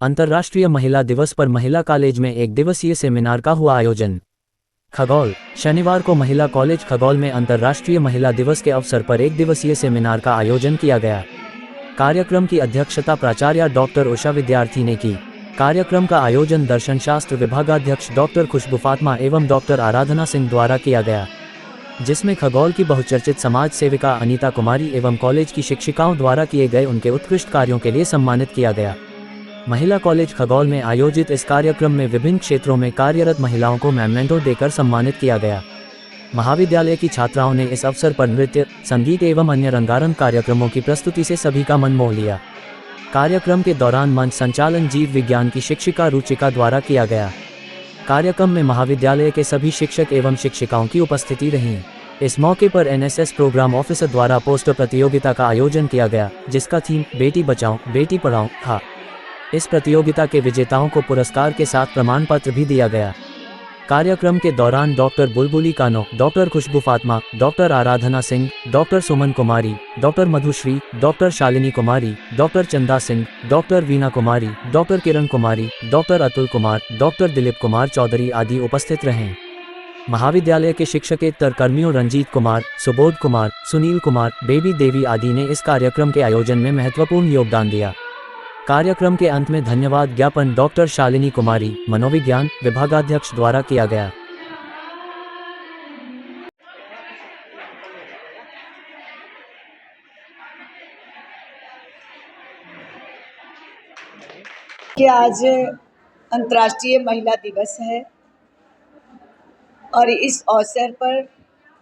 अंतर्राष्ट्रीय महिला दिवस पर महिला कॉलेज में एक दिवसीय सेमिनार का हुआ आयोजन। खगौल। शनिवार को महिला कॉलेज खगौल में अंतर्राष्ट्रीय महिला दिवस के अवसर पर एक दिवसीय सेमिनार का आयोजन किया गया। कार्यक्रम की अध्यक्षता प्राचार्य डॉक्टर उषा विद्यार्थी ने की। कार्यक्रम का आयोजन दर्शन शास्त्र विभागाध्यक्ष डॉक्टर खुशबू फातिमा एवं डॉक्टर आराधना सिंह द्वारा किया गया, जिसमें खगौल की बहुचर्चित समाज सेविका अनीता कुमारी एवं कॉलेज की शिक्षिकाओं द्वारा किए गए उनके उत्कृष्ट कार्यों के लिए सम्मानित किया गया। महिला कॉलेज खगौल में आयोजित इस कार्यक्रम में विभिन्न क्षेत्रों में कार्यरत महिलाओं को मेमेंटो देकर सम्मानित किया गया। महाविद्यालय की छात्राओं ने इस अवसर पर नृत्य, संगीत एवं अन्य रंगारंग कार्यक्रमों की प्रस्तुति से सभी का मन मोह लिया। कार्यक्रम के दौरान मंच संचालन जीव विज्ञान की शिक्षिका रुचिका द्वारा किया गया। कार्यक्रम में महाविद्यालय के सभी शिक्षक एवं शिक्षिकाओं की उपस्थिति रही। इस मौके पर एनएसएस प्रोग्राम ऑफिसर द्वारा पोस्टर प्रतियोगिता का आयोजन किया गया, जिसका थीम बेटी बचाओ बेटी पढ़ाओ था। इस प्रतियोगिता के विजेताओं को पुरस्कार के साथ प्रमाण पत्र भी दिया गया। कार्यक्रम के दौरान डॉक्टर बुलबुली कानो, डॉक्टर खुशबू फातिमा, डॉक्टर आराधना सिंह, डॉक्टर सुमन कुमारी, डॉक्टर मधुश्री, डॉक्टर शालिनी कुमारी, डॉक्टर चंदा सिंह, डॉक्टर वीना कुमारी, doctor Kiran Kumari, doctor Atul Kumar, doctor Dilip Kumar Chaudhary आदि उपस्थित रहे। महाविद्यालय के शिक्षकेतर कर्मियों रंजीत कुमार, सुबोध कुमार, सुनील कुमार, बेबी देवी आदि ने इस कार्यक्रम के आयोजन में महत्वपूर्ण योगदान दिया। कार्यक्रम के अंत में धन्यवाद ज्ञापन डॉक्टर शालिनी कुमारी, मनोविज्ञान विभागाध्यक्ष द्वारा किया गया। कि आज अंतर्राष्ट्रीय महिला दिवस है और इस अवसर पर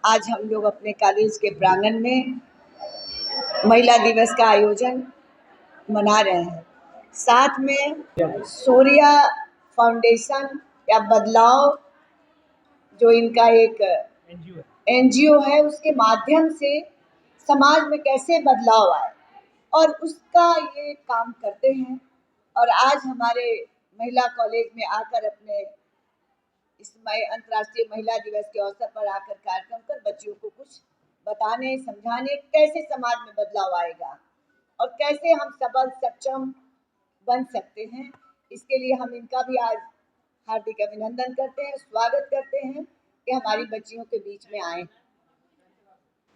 आज हम लोग अपने कॉलेज के प्रांगण में महिला दिवस का आयोजन मना रहे हैं। साथ में सूर्या फाउंडेशन या बदलाव जो इनका एक एनजीओ है, उसके माध्यम से समाज में कैसे बदलाव आए और उसका ये काम करते हैं। और आज हमारे महिला कॉलेज में आकर अपने इस अंतर्राष्ट्रीय महिला दिवस के अवसर पर आकर कार्यक्रम कर बच्चियों को कुछ बताने, समझाने कैसे समाज में बदलाव आएगा और कैसे हम सबल सक्षम बन सकते हैं। इसके लिए हम इनका भी आज हार्दिक अभिनंदन करते हैं, स्वागत करते हैं कि हमारी बच्चियों के बीच में आए।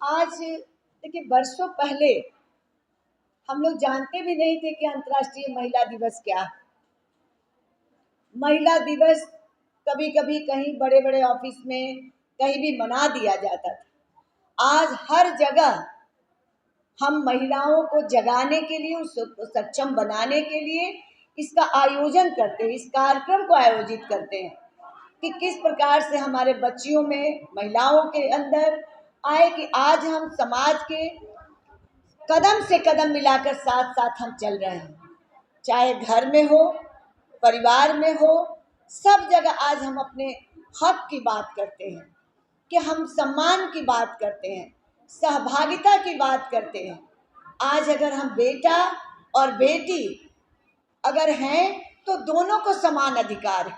आज देखिए, बरसों पहले हम लोग जानते भी नहीं थे कि अंतर्राष्ट्रीय महिला दिवस क्या है। महिला दिवस कभी कभी कहीं बड़े बड़े ऑफिस में कहीं भी मना दिया जाता था। आज हर जगह हम महिलाओं को जगाने के लिए, उसको सक्षम बनाने के लिए इसका आयोजन करते हैं, इस कार्यक्रम को आयोजित करते हैं कि किस प्रकार से हमारे बच्चियों में, महिलाओं के अंदर आए कि आज हम समाज के कदम से कदम मिलाकर साथ साथ हम चल रहे हैं। चाहे घर में हो, परिवार में हो, सब जगह आज हम अपने हक की बात करते हैं कि हम सम्मान की बात करते हैं, सहभागिता की बात करते हैं। आज अगर हम बेटा और बेटी अगर हैं तो दोनों को समान अधिकार है।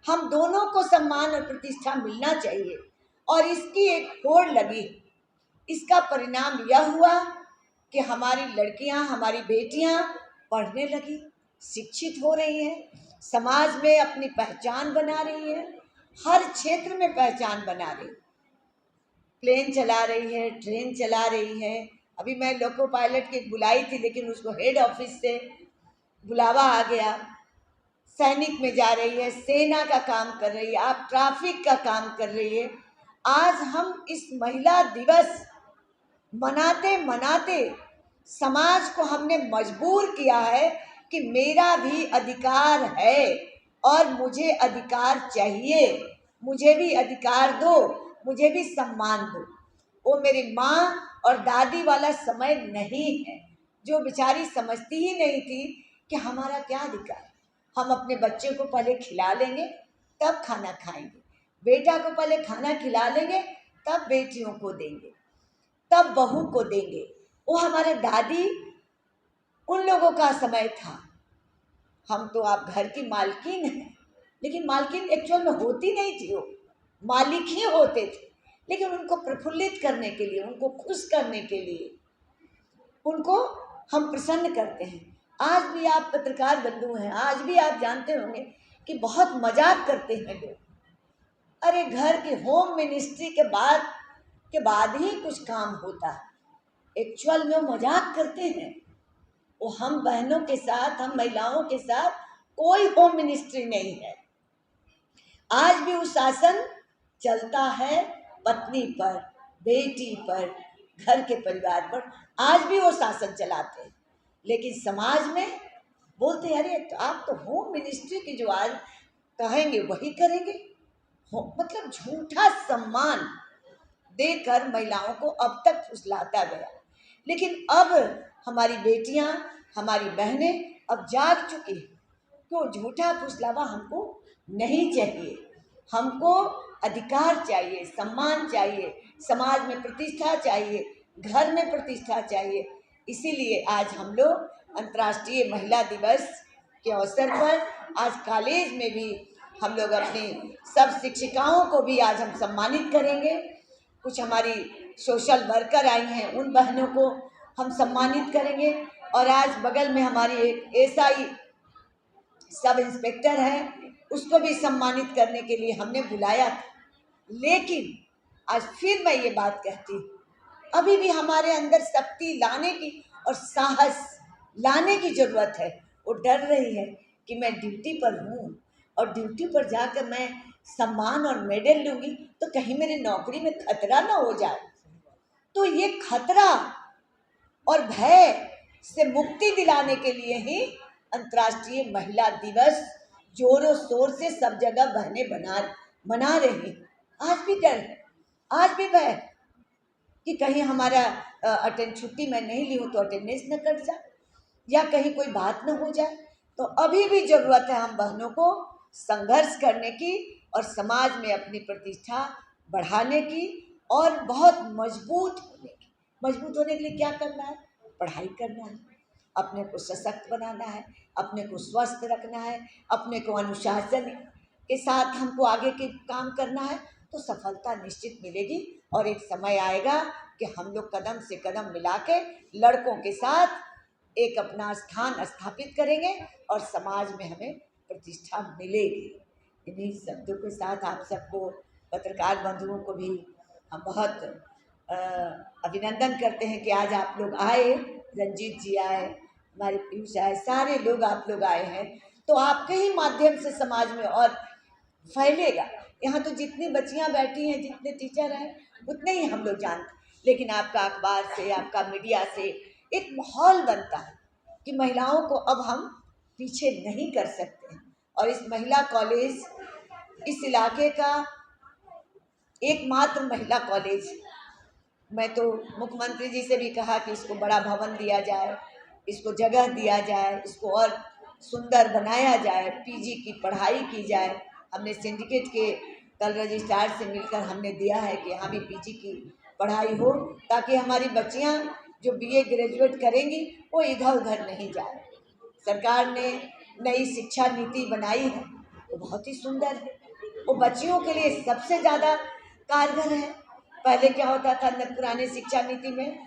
हम दोनों को सम्मान और प्रतिष्ठा मिलना चाहिए और इसकी एक होड़ लगी। इसका परिणाम यह हुआ कि हमारी लड़कियां, हमारी बेटियां पढ़ने लगी, शिक्षित हो रही हैं, समाज में अपनी पहचान बना रही है, हर क्षेत्र में पहचान बना रही, प्लेन चला रही है, ट्रेन चला रही है। अभी मैं लोको पायलट की बुलाई थी, लेकिन उसको हेड ऑफिस से बुलावा आ गया। सैनिक में जा रही है, सेना का काम कर रही है, आप ट्रैफिक का काम कर रही है। आज हम इस महिला दिवस मनाते मनाते समाज को हमने मजबूर किया है कि मेरा भी अधिकार है और मुझे अधिकार चाहिए, मुझे भी अधिकार दो, मुझे भी सम्मान दो। वो मेरी माँ और दादी वाला समय नहीं है, जो बेचारी समझती ही नहीं थी कि हमारा क्या अधिकार। हम अपने बच्चे को पहले खिला लेंगे तब खाना खाएंगे, बेटा को पहले खाना खिला लेंगे तब बेटियों को देंगे, तब बहू को देंगे। वो हमारे दादी उन लोगों का समय था। हम तो आप घर की मालकिन हैं, लेकिन मालकिन एक्चुअल में होती नहीं थी, वो मालिक ही होते थे। लेकिन उनको प्रफुल्लित करने के लिए, उनको खुश करने के लिए, उनको हम प्रसन्न करते हैं। आज भी आप पत्रकार बंधु हैं, आज भी आप जानते होंगे कि बहुत मजाक करते हैं लोग। अरे घर के होम मिनिस्ट्री के बाद ही कुछ काम होता है, एक्चुअल में वो मजाक करते हैं। वो हम बहनों के साथ, हम महिलाओं के साथ कोई होम मिनिस्ट्री नहीं है। आज भी वो शासन चलता है पत्नी पर, बेटी पर, घर के परिवार पर, आज भी वो शासन चलाते हैं। लेकिन समाज में बोलते हैं अरे तो आप तो होम मिनिस्ट्री की जो आज कहेंगे वही करेंगे। मतलब झूठा सम्मान देकर महिलाओं को अब तक फुसलाता गया। लेकिन अब हमारी बेटियां, हमारी बहनें अब जाग चुकी हैं। क्यों झूठा फुसलावा हमको नहीं चाहिए। हमको अधिकार चाहिए, सम्मान चाहिए, समाज में प्रतिष्ठा चाहिए, घर में प्रतिष्ठा चाहिए। इसीलिए आज हम लोग अंतर्राष्ट्रीय महिला दिवस के अवसर पर आज कॉलेज में भी हम लोग अपनी सब शिक्षिकाओं को भी आज हम सम्मानित करेंगे। कुछ हमारी सोशल वर्कर आई हैं, उन बहनों को हम सम्मानित करेंगे। और आज बगल में हमारी एक एसआई सब इंस्पेक्टर है, उसको भी सम्मानित करने के लिए हमने बुलाया था। लेकिन आज फिर मैं ये बात कहती हूँ, अभी भी हमारे अंदर शक्ति लाने की और साहस लाने की जरूरत है। वो डर रही है कि मैं ड्यूटी पर हूँ और ड्यूटी पर जाकर मैं सम्मान और मेडल लूँगी तो कहीं मेरी नौकरी में खतरा ना हो जाए। तो ये खतरा और भय से मुक्ति दिलाने के लिए ही अंतर्राष्ट्रीय महिला दिवस जोरों शोर से सब जगह बहनें मना रही हैं। आज भी डर है, आज भी भय है कि कहीं हमारा छुट्टी मैं नहीं ली हूँ तो अटेंडेंस न कट जाए या कहीं कोई बात न हो जाए। तो अभी भी जरूरत है हम बहनों को संघर्ष करने की और समाज में अपनी प्रतिष्ठा बढ़ाने की और बहुत मजबूत होने की। मजबूत होने के लिए क्या करना है? पढ़ाई करना है, अपने को सशक्त बनाना है, अपने को स्वस्थ रखना है, अपने को अनुशासन के साथ हमको आगे के काम करना है। तो सफलता निश्चित मिलेगी और एक समय आएगा कि हम लोग कदम से कदम मिला के लड़कों के साथ एक अपना स्थान स्थापित करेंगे और समाज में हमें प्रतिष्ठा मिलेगी। इन्हीं शब्दों के साथ आप सबको, पत्रकार बंधुओं को भी हम बहुत अभिनंदन करते हैं कि आज आप लोग आए। रंजीत जी आए, हमारे पीयूष आए, सारे लोग आप लोग आए हैं। तो आपके ही माध्यम से समाज में और फैलेगा। यहाँ तो जितनी बच्चियाँ बैठी हैं, जितने टीचर हैं, उतने ही हम लोग जानते। लेकिन आपका अखबार से, आपका मीडिया से एक माहौल बनता है कि महिलाओं को अब हम पीछे नहीं कर सकते हैं। और इस महिला कॉलेज इस इलाके का एकमात्र महिला कॉलेज। मैं तो मुख्यमंत्री जी से भी कहा कि इसको बड़ा भवन दिया जाए, इसको जगह दिया जाए, इसको और सुंदर बनाया जाए, पीजी की पढ़ाई की जाए। हमने सिंडिकेट के कल रजिस्ट्रार से मिलकर हमने दिया है कि यहाँ भी पीजी की पढ़ाई हो, ताकि हमारी बच्चियाँ जो बीए ग्रेजुएट करेंगी वो इधर उधर नहीं जाए। सरकार ने नई शिक्षा नीति बनाई है, वो बहुत ही सुंदर है। वो बच्चियों के लिए सबसे ज़्यादा कारगर है। पहले क्या होता था न पुराने शिक्षा नीति में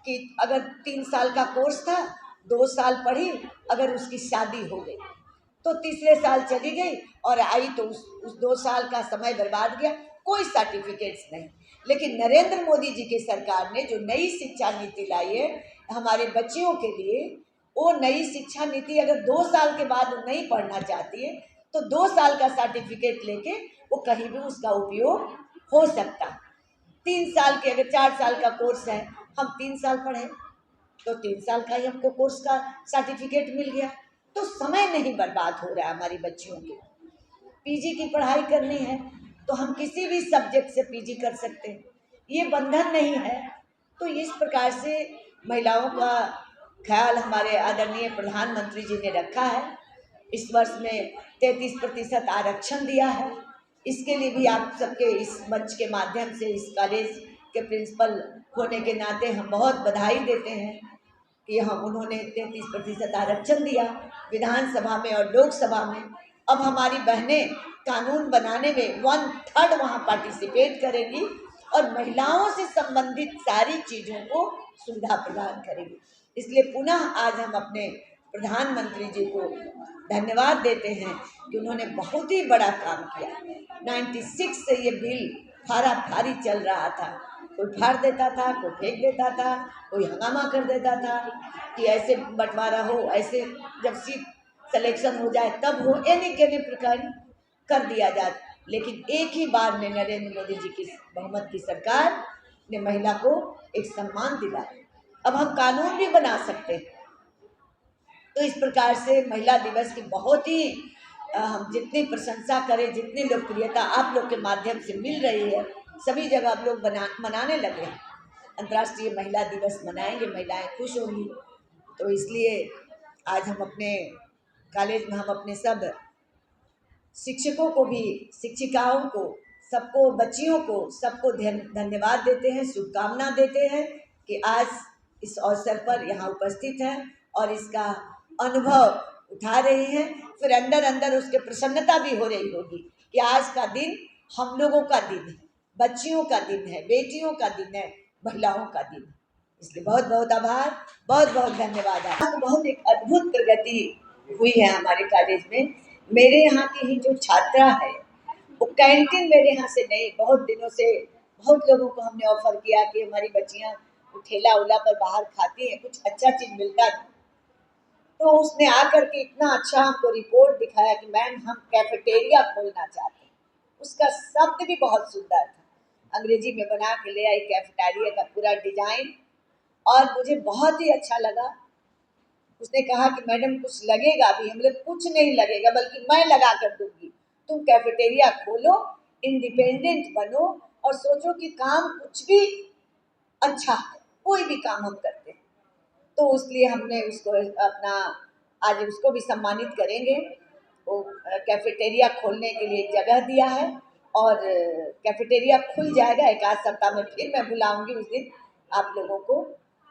कि अगर 3 साल का कोर्स था, 2 साल पढ़ी, अगर उसकी शादी हो गई तो तीसरे साल चली गई और आई तो उस 2 साल का समय बर्बाद गया, कोई सर्टिफिकेट्स नहीं। लेकिन नरेंद्र मोदी जी की सरकार ने जो नई शिक्षा नीति लाई है हमारे बच्चियों के लिए, वो नई शिक्षा नीति अगर 2 साल के बाद नहीं पढ़ना चाहती है तो 2 साल का सर्टिफिकेट लेके वो कहीं भी उसका उपयोग हो सकता। 3 साल के अगर 4 साल का कोर्स है, हम 3 साल पढ़े तो 3 साल का ही हमको कोर्स का सर्टिफिकेट मिल गया। तो समय नहीं बर्बाद हो रहा है हमारी बच्चियों के। पीजी की पढ़ाई करनी है तो हम किसी भी सब्जेक्ट से पीजी कर सकते हैं, ये बंधन नहीं है। तो इस प्रकार से महिलाओं का ख्याल हमारे आदरणीय प्रधानमंत्री जी ने रखा है। इस वर्ष में 33% आरक्षण दिया है। इसके लिए भी आप सबके इस मंच के माध्यम से, इस कॉलेज के प्रिंसिपल होने के नाते हम बहुत बधाई देते हैं कि हम उन्होंने 33% आरक्षण दिया विधानसभा में और लोकसभा में। अब हमारी बहनें कानून बनाने में 1/3 वहाँ पार्टिसिपेट करेंगी और महिलाओं से संबंधित सारी चीज़ों को सुविधा प्रदान करेंगी। इसलिए पुनः आज हम अपने प्रधानमंत्री जी को धन्यवाद देते हैं कि उन्होंने बहुत ही बड़ा काम किया। 96 से ये बिल फारा फारी चल रहा था, कोई फाड़ देता था, कोई फेंक देता था, कोई हंगामा कर देता था कि ऐसे बंटवारा हो, ऐसे जब सीट सिलेक्शन हो जाए तब हो, एनी केनी प्रकार कर दिया जाए। लेकिन एक ही बार में नरेंद्र मोदी जी की बहुमत की सरकार ने महिला को एक सम्मान दिलाया। अब हम कानून भी बना सकते हैं। तो इस प्रकार से महिला दिवस की बहुत ही हम जितनी प्रशंसा करें, जितनी लोकप्रियता आप लोग के माध्यम से मिल रही है, सभी जगह आप लोग मनाने लगे हैं। अंतर्राष्ट्रीय महिला दिवस मनाएंगे, महिलाएं खुश होंगी। तो इसलिए आज हम अपने कॉलेज में हम अपने सब शिक्षकों को भी, शिक्षिकाओं को, सबको, बच्चियों को, सबको धन्यवाद देते हैं, शुभकामना देते हैं कि आज इस अवसर पर यहाँ उपस्थित हैं और इसका अनुभव उठा रही हैं। फिर अंदर अंदर उसके प्रसन्नता भी हो रही होगी कि आज का दिन हम लोगों का दिन है, बच्चियों का दिन है, बेटियों का दिन है, महिलाओं का दिन है। इसलिए बहुत बहुत आभार, बहुत बहुत धन्यवाद। आज बहुत एक अद्भुत प्रगति हुई है हमारे कॉलेज में। मेरे यहाँ की ही जो छात्रा है वो कैंटीन मेरे यहाँ से नहीं, बहुत दिनों से बहुत लोगों को हमने ऑफर किया कि हमारी बच्चियाँ ठेला उला पर बाहर खाती हैं, कुछ अच्छा चीज मिलता है। तो उसने आकर के इतना अच्छा हमको रिपोर्ट दिखाया कि मैम हम कैफेटेरिया खोलना चाहते हैं। उसका शब्द भी बहुत सुंदर था, अंग्रेजी में बना के ले आई कैफेटेरिया का पूरा डिजाइन, और मुझे बहुत ही अच्छा लगा। उसने कहा कि मैडम कुछ लगेगा भी? हम लोग कुछ नहीं लगेगा, बल्कि मैं लगा कर दूंगी। तुम कैफेटेरिया खोलो, इंडिपेंडेंट बनो और सोचो कि काम कुछ भी अच्छा है, कोई भी काम हम करते हैं। तो उसलिए हमने उसको अपना आज उसको भी सम्मानित करेंगे। वो कैफेटेरिया खोलने के लिए जगह दिया है और कैफेटेरिया खुल जाएगा एक आध सप्ताह में, फिर मैं बुलाऊंगी उस दिन आप लोगों को।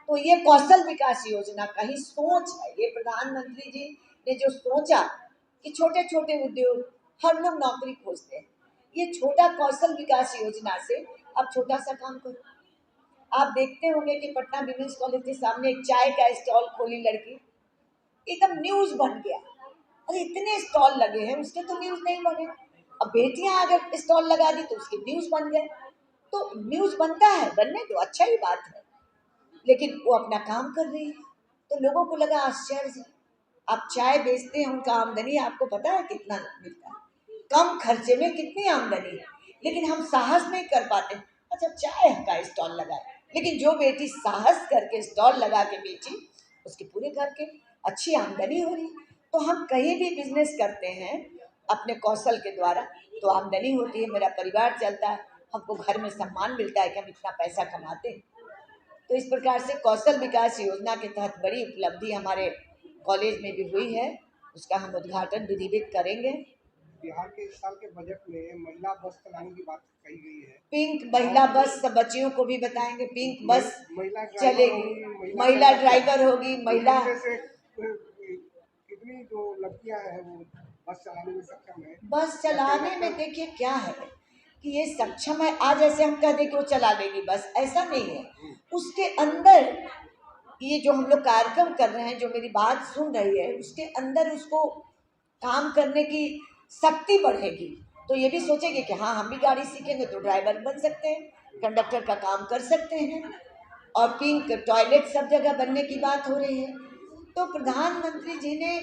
तो ये कौशल विकास योजना का ही सोच है। ये प्रधानमंत्री जी ने जो सोचा कि छोटे छोटे उद्योग, हर लोग नौकरी खोजते हैं, ये छोटा कौशल विकास योजना से आप छोटा सा काम करो। आप देखते होंगे कि पटना विमेंस कॉलेज के सामने एक चाय का स्टॉल खोली लड़की, एकदम न्यूज बन गया। अरे इतने स्टॉल लगे हैं, उसके तो न्यूज नहीं बने। अब बेटियां अगर स्टॉल लगा दी तो उसके न्यूज बन गए। तो न्यूज बनता है, बनने दो, अच्छा ही बात है, लेकिन वो अपना काम कर रही है। तो लोगों को लगा आश्चर्य, आप चाय बेचते हैं, उनका आमदनी आपको पता है कितना मिलता है, कम खर्चे में कितनी आमदनी है, लेकिन हम साहस नहीं कर पाते। अच्छा चाय का स्टॉल लगाए, लेकिन जो बेटी साहस करके स्टॉल लगा के बेची, उसके पूरे घर के अच्छी आमदनी हो रही। तो हम कहीं भी बिजनेस करते हैं अपने कौशल के द्वारा तो आमदनी होती है, मेरा परिवार चलता है, हमको घर में सम्मान मिलता है कि हम इतना पैसा कमाते हैं। तो इस प्रकार से कौशल विकास योजना के तहत बड़ी उपलब्धि हमारे कॉलेज में भी हुई है, उसका हम उद्घाटन विधिवत करेंगे। बिहार के इस साल के बजट में महिला बस चलाने की बात कही गई है। पिंक महिला बस, सब बच्चियों को भी बताएंगे, पिंक बस महिला चलेगी, महिला ड्राइवर होगी, महिला से कितनी जो लड़कियां हैं वो बस चलाने में सक्षम है। बस चलाने में देखिए क्या है कि ये सक्षम है। आज ऐसे हम कह दें कि वो चला लेगी बस, ऐसा नहीं है। उसके अंदर ये जो हम लोग कार्यक्रम कर रहे हैं, जो मेरी बात सुन रही है, उसके अंदर उसको काम करने की शक्ति बढ़ेगी। तो ये भी सोचेंगे कि हाँ हम भी गाड़ी सीखेंगे तो ड्राइवर बन सकते हैं, कंडक्टर का काम कर सकते हैं। और पिंक टॉयलेट सब जगह बनने की बात हो रही है। तो प्रधानमंत्री जी ने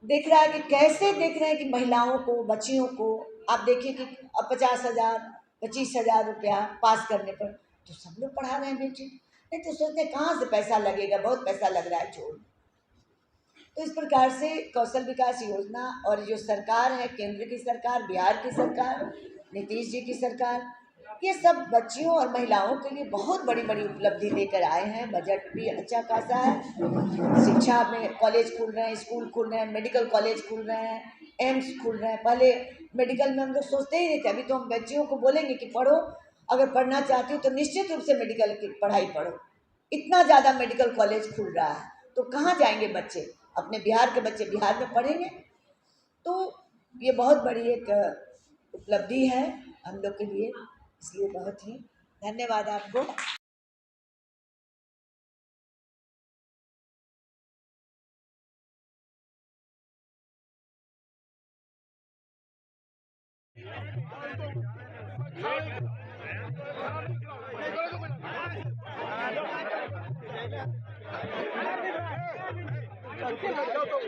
देख रहा है कि कैसे देख रहे हैं कि महिलाओं को, बच्चियों को, आप देखिए कि अब 50,000 25,000 रुपया पास करने पर तो सब लोग पढ़ा रहे हैं बेटे। नहीं तो सोचते कहाँ से पैसा लगेगा, बहुत पैसा लग रहा है, छोड़। तो इस प्रकार से कौशल विकास योजना और जो सरकार है, केंद्र की सरकार, बिहार की सरकार, नीतीश जी की सरकार, ये सब बच्चियों और महिलाओं के लिए बहुत बड़ी बड़ी उपलब्धि लेकर आए हैं। बजट भी अच्छा खासा है, शिक्षा में कॉलेज खुल रहे हैं, स्कूल खुल रहे हैं, मेडिकल कॉलेज खुल रहे हैं, एम्स खुल रहे हैं। पहले मेडिकल में हम लोग सोचते ही नहीं थे, अभी तो हम बच्चियों को बोलेंगे कि पढ़ो, अगर पढ़ना चाहती हो तो निश्चित रूप से मेडिकल की पढ़ाई पढ़ो। इतना ज़्यादा मेडिकल कॉलेज खुल रहा है, तो कहाँ जाएंगे बच्चे? अपने बिहार के बच्चे बिहार में पढ़ेंगे। तो ये बहुत बड़ी एक उपलब्धि है हम लोग के लिए, इसलिए बहुत ही धन्यवाद आपको। Photo photo